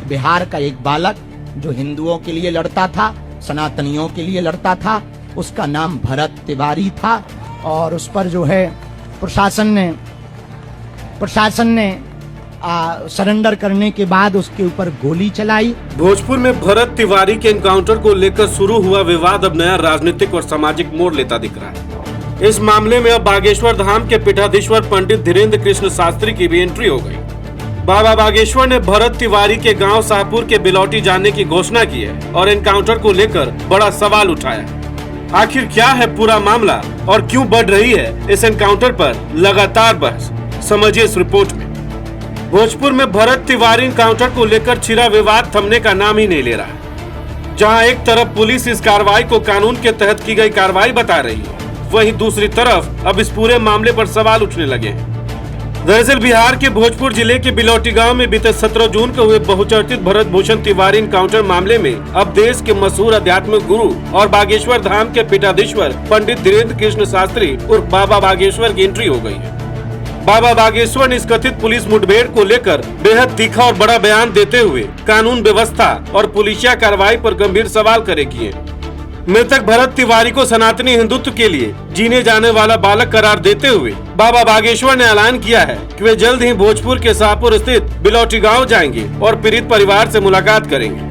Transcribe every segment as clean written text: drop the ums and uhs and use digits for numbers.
बिहार का एक बालक जो हिंदुओं के लिए लड़ता था, सनातनियों के लिए लड़ता था, उसका नाम भरत तिवारी था और उस पर जो है प्रशासन ने सरेंडर करने के बाद उसके ऊपर गोली चलाई। भोजपुर में भरत तिवारी के एनकाउंटर को लेकर शुरू हुआ विवाद अब नया राजनीतिक और सामाजिक मोड़ लेता दिख रहा है। इस मामले में अब बागेश्वर धाम के पीठाधीश्वर पंडित धीरेन्द्र कृष्ण शास्त्री की भी एंट्री हो गई। बाबा बागेश्वर ने भरत तिवारी के गांव शाहपुर के बिलौटी जाने की घोषणा की है और एनकाउंटर को लेकर बड़ा सवाल उठाया। आखिर क्या है पूरा मामला और क्यों बढ़ रही है इस एनकाउंटर पर लगातार बहस, समझिए इस रिपोर्ट में। भोजपुर में भरत तिवारी एनकाउंटर को लेकर छिड़ा विवाद थमने का नाम ही नहीं ले रहा है। जहां एक तरफ पुलिस इस कार्रवाई को कानून के तहत की गई कार्रवाई बता रही है, वहीं दूसरी तरफ अब इस पूरे मामले पर सवाल उठने लगे हैं। दरअसल बिहार के भोजपुर जिले के बिलौटी गांव में बीते 17 जून को हुए बहुचर्चित भरत भूषण तिवारी एनकाउंटर मामले में अब देश के मशहूर आध्यात्मिक गुरु और बागेश्वर धाम के पीठाधीश्वर पंडित धीरेन्द्र कृष्ण शास्त्री उर्फ बाबा बागेश्वर की एंट्री हो गई है। बाबा बागेश्वर ने इस कथित पुलिस मुठभेड़ को लेकर बेहद तीखा और बड़ा बयान देते हुए कानून व्यवस्था और पुलिसिया कार्रवाई पर गंभीर सवाल खड़े किए। मृतक भरत तिवारी को सनातनी हिंदुत्व के लिए जीने जाने वाला बालक करार देते हुए बाबा बागेश्वर ने ऐलान किया है कि वे जल्द ही भोजपुर के शाहपुर स्थित बिलौटी गांव जाएंगे और पीड़ित परिवार से मुलाकात करेंगे।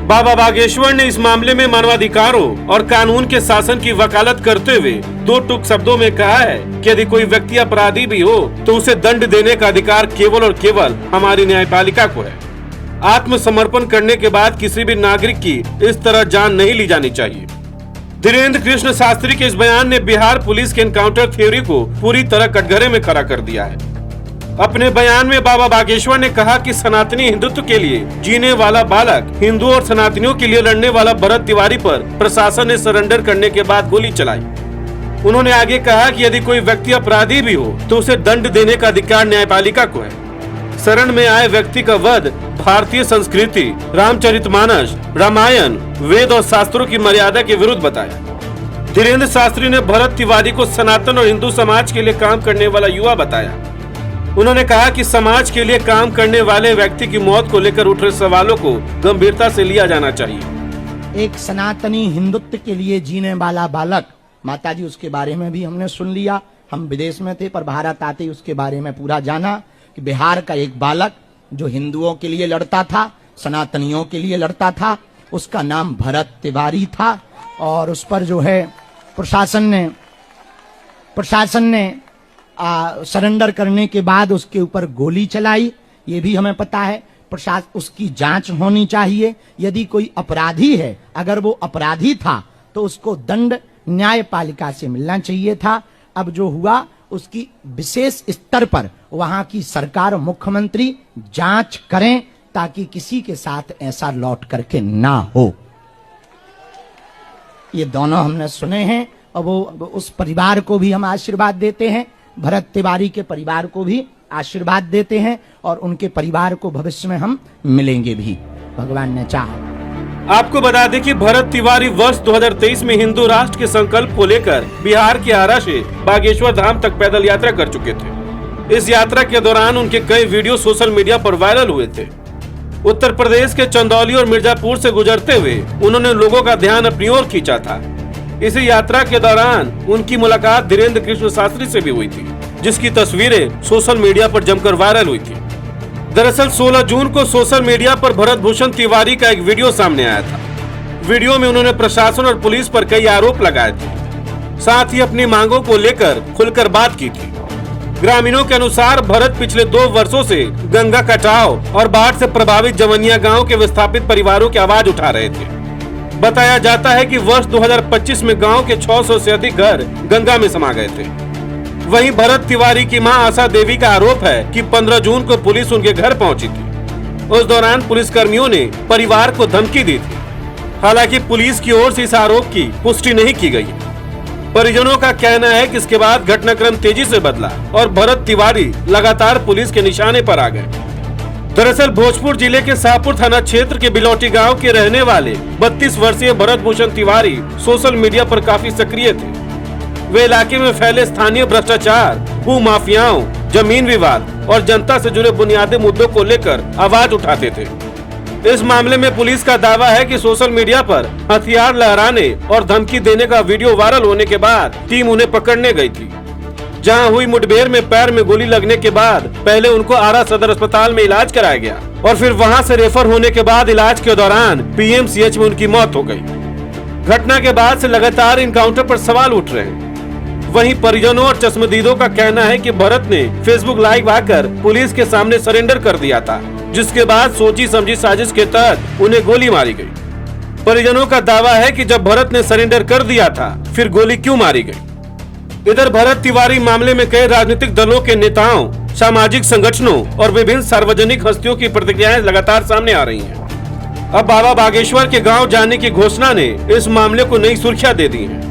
बाबा बागेश्वर ने इस मामले में मानवाधिकारों और कानून के शासन की वकालत करते हुए दो टूक शब्दों में कहा है कि यदि कोई व्यक्ति अपराधी भी हो तो उसे दंड देने का अधिकार केवल और केवल हमारी न्यायपालिका को है। आत्मसमर्पण करने के बाद किसी भी नागरिक की इस तरह जान नहीं ली जानी चाहिए। धीरेन्द्र कृष्ण शास्त्री के इस बयान ने बिहार पुलिस के एनकाउंटर थ्योरी को पूरी तरह कटघरे में खड़ा कर दिया है। अपने बयान में बाबा बागेश्वर ने कहा कि सनातनी हिंदुत्व के लिए जीने वाला बालक हिंदुओं और सनातनियों के लिए लड़ने वाला भरत तिवारी पर प्रशासन ने सरेंडर करने के बाद गोली चलाई। उन्होंने आगे कहा कि यदि कोई व्यक्ति अपराधी भी हो तो उसे दंड देने का अधिकार न्यायपालिका को है। शरण में आए व्यक्ति का वध भारतीय संस्कृति, रामचरितमानस, रामायण, वेद और शास्त्रों की मर्यादा के विरुद्ध बताया। धीरेन्द्र शास्त्री ने भरत तिवारी को सनातन और हिंदू समाज के लिए काम करने वाला युवा बताया। उन्होंने कहा कि समाज के लिए काम करने वाले व्यक्ति की मौत को लेकर उठ रहे सवालों को गंभीरता से लिया जाना चाहिए। एक सनातनी हिंदुत्व के लिए जीने वाला बालक, माताजी उसके बारे में भी हमने सुन लिया। हम विदेश में थे पर भारत आते ही उसके बारे में पूरा जाना कि बिहार का एक बालक जो हिंदुओं के लिए लड़ता था, सनातनियों के लिए लड़ता था, उसका नाम भरत तिवारी था और उस पर जो है प्रशासन ने सरेंडर करने के बाद उसके ऊपर गोली चलाई। ये भी हमें पता है। उसकी जांच होनी चाहिए। यदि कोई अपराधी है, अगर वो अपराधी था तो उसको दंड न्यायपालिका से मिलना चाहिए था। अब जो हुआ उसकी विशेष स्तर पर वहां की सरकार, मुख्यमंत्री जांच करें ताकि किसी के साथ ऐसा लौट करके ना हो। ये दोनों हमने सुने हैं और वो उस परिवार को भी हम आशीर्वाद देते हैं, भरत तिवारी के परिवार को भी आशीर्वाद देते हैं और उनके परिवार को भविष्य में हम मिलेंगे भी, भगवान ने चाहा। आपको बता दें कि भरत तिवारी वर्ष 2023 में हिंदू राष्ट्र के संकल्प को लेकर बिहार के आरा से बागेश्वर धाम तक पैदल यात्रा कर चुके थे। इस यात्रा के दौरान उनके कई वीडियो सोशल मीडिया पर वायरल हुए थे। उत्तर प्रदेश के चंदौली और मिर्जापुर से गुजरते हुए उन्होंने लोगों का ध्यान अपनी ओर खींचा था। इसी यात्रा के दौरान उनकी मुलाकात धीरेन्द्र कृष्ण शास्त्री से भी हुई थी, जिसकी तस्वीरें सोशल मीडिया पर जमकर वायरल हुई थी। दरअसल 16 जून को सोशल मीडिया पर भरत भूषण तिवारी का एक वीडियो सामने आया था। वीडियो में उन्होंने प्रशासन और पुलिस पर कई आरोप लगाए थे, साथ ही अपनी मांगों को लेकर खुलकर बात की थी। ग्रामीणों के अनुसार भरत पिछले 2 वर्षों से गंगा कटाव और बाढ़ से प्रभावित जवनिया गांव के विस्थापित परिवारों की आवाज उठा रहे थे। बताया जाता है कि वर्ष 2025 में गांव के 600 से अधिक घर गंगा में समा गए थे। वहीं भरत तिवारी की मां आशा देवी का आरोप है कि 15 जून को पुलिस उनके घर पहुंची थी। उस दौरान पुलिसकर्मियों ने परिवार को धमकी दी थी। हालांकि पुलिस की ओर से इस आरोप की पुष्टि नहीं की गई। परिजनों का कहना है कि इसके बाद घटनाक्रम तेजी से बदला और भरत तिवारी लगातार पुलिस के निशाने पर आ गए। दरअसल भोजपुर जिले के शाहपुर थाना क्षेत्र के बिलौटी गांव के रहने वाले 32 वर्षीय भरत भूषण तिवारी सोशल मीडिया पर काफी सक्रिय थे। वे इलाके में फैले स्थानीय भ्रष्टाचार, भू माफियाओं, जमीन विवाद और जनता से जुड़े बुनियादी मुद्दों को लेकर आवाज उठाते थे। इस मामले में पुलिस का दावा है कि सोशल मीडिया पर हथियार लहराने और धमकी देने का वीडियो वायरल होने के बाद टीम उन्हें पकड़ने गई थी। जहां हुई मुठभेड़ में पैर में गोली लगने के बाद पहले उनको आरा सदर अस्पताल में इलाज कराया गया और फिर वहां से रेफर होने के बाद इलाज के दौरान पीएमसीएच में उनकी मौत हो गई। घटना के बाद से लगातार इनकाउंटर पर सवाल उठ रहे हैं। वहीं परिजनों और चश्मदीदों का कहना है कि भरत ने फेसबुक लाइव आकर पुलिस के सामने सरेंडर कर दिया था, जिसके बाद सोची समझी साजिश के तहत उन्हें गोली मारी गई। परिजनों का दावा है कि जब भरत ने सरेंडर कर दिया था फिर गोली क्यों मारी गई। इधर भरत तिवारी मामले में कई राजनीतिक दलों के नेताओं, सामाजिक संगठनों और विभिन्न सार्वजनिक हस्तियों की प्रतिक्रियाएं लगातार सामने आ रही हैं। अब बाबा बागेश्वर के गांव जाने की घोषणा ने इस मामले को नई सुर्खियां दे दी हैं।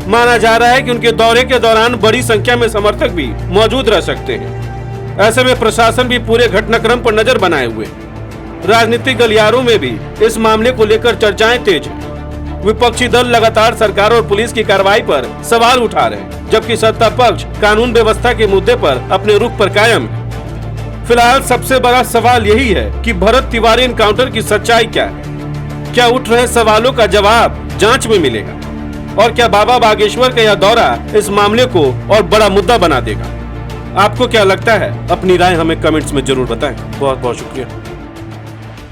माना जा रहा है कि उनके दौरे के दौरान बड़ी संख्या में समर्थक भी मौजूद रह सकते हैं। ऐसे में प्रशासन भी पूरे घटनाक्रम पर नजर बनाए हुए है। राजनीतिक गलियारों में भी इस मामले को लेकर चर्चाएं तेज हैं। विपक्षी दल लगातार सरकार और पुलिस की कार्रवाई पर सवाल उठा रहे हैं, जबकि सत्ता पक्ष कानून व्यवस्था के मुद्दे पर अपने रुख पर कायम है। फिलहाल सबसे बड़ा सवाल यही है कि भरत तिवारी एनकाउंटर की सच्चाई क्या है। क्या उठ रहे सवालों का जवाब जांच में मिलेगा और क्या बाबा बागेश्वर का यह दौरा इस मामले को और बड़ा मुद्दा बना देगा। आपको क्या लगता है? अपनी राय हमें कमेंट्स में जरूर बताएं। बहुत बहुत शुक्रिया।